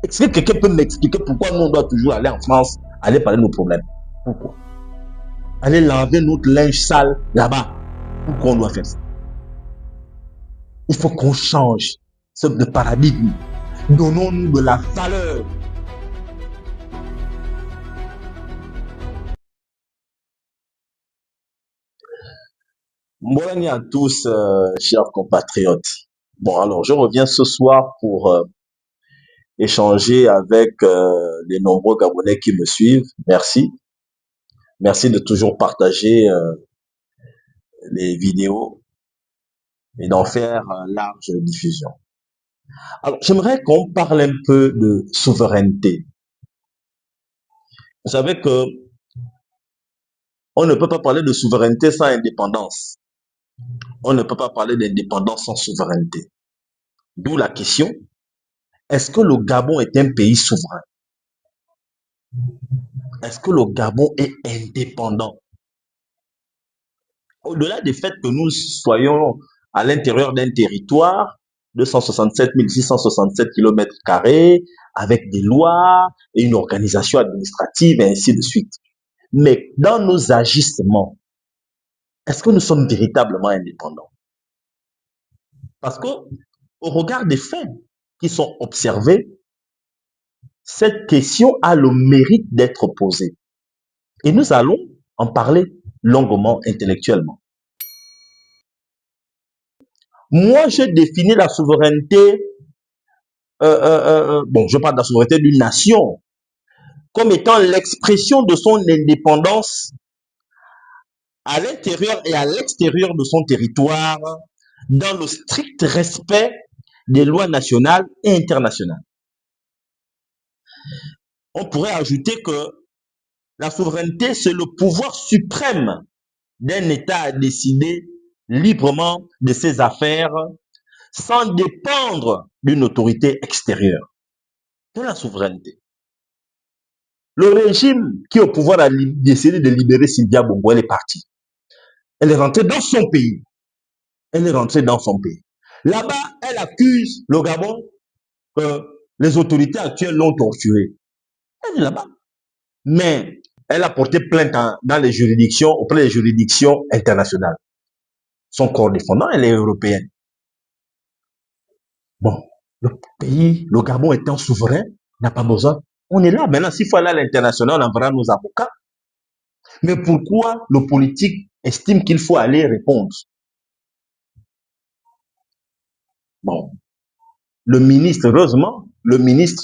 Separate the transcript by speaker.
Speaker 1: Est-ce que quelqu'un peut m'expliquer pourquoi nous on doit toujours aller en France, aller parler de nos problèmes? Pourquoi? Aller laver notre linge sale là-bas. Pourquoi on doit faire ça? Il faut qu'on change de paradigme. Donnons-nous de la valeur. Bonjour à tous, chers compatriotes. Bon, alors je reviens ce soir pour échanger avec les nombreux Gabonais qui me suivent. Merci. Merci de toujours partager les vidéos et d'en faire large diffusion. Alors, j'aimerais qu'on parle un peu de souveraineté. Vous savez que on ne peut pas parler de souveraineté sans indépendance. On ne peut pas parler d'indépendance sans souveraineté. D'où la question, est-ce que le Gabon est un pays souverain? Est-ce que le Gabon est indépendant? Au-delà du fait que nous soyons à l'intérieur d'un territoire de 167 667 km², avec des lois et une organisation administrative et ainsi de suite. Mais dans nos agissements, est-ce que nous sommes véritablement indépendants? Parce que, au regard des faits qui sont observés, cette question a le mérite d'être posée. Et nous allons en parler longuement, intellectuellement. Moi, j'ai défini la souveraineté, bon, je parle de la souveraineté d'une nation, comme étant l'expression de son indépendance à l'intérieur et à l'extérieur de son territoire, dans le strict respect des lois nationales et internationales. On pourrait ajouter que la souveraineté, c'est le pouvoir suprême d'un État à décider librement de ses affaires sans dépendre d'une autorité extérieure. C'est la souveraineté. Le régime qui est au pouvoir a décidé de libérer Sylvia Bongo, elle est partie. Elle est rentrée dans son pays. Elle est rentrée dans son pays. Là-bas, elle accuse le Gabon que les autorités actuelles l'ont torturée. Elle est là-bas. Mais elle a porté plainte dans les juridictions, auprès des juridictions internationales. Son corps défendant, elle est européenne. Bon, le pays, le Gabon étant souverain, n'a pas besoin. On est là. Maintenant, s'il faut aller à l'international, on enverra nos avocats. Mais pourquoi le politique estime qu'il faut aller répondre? Bon, le ministre, heureusement, le ministre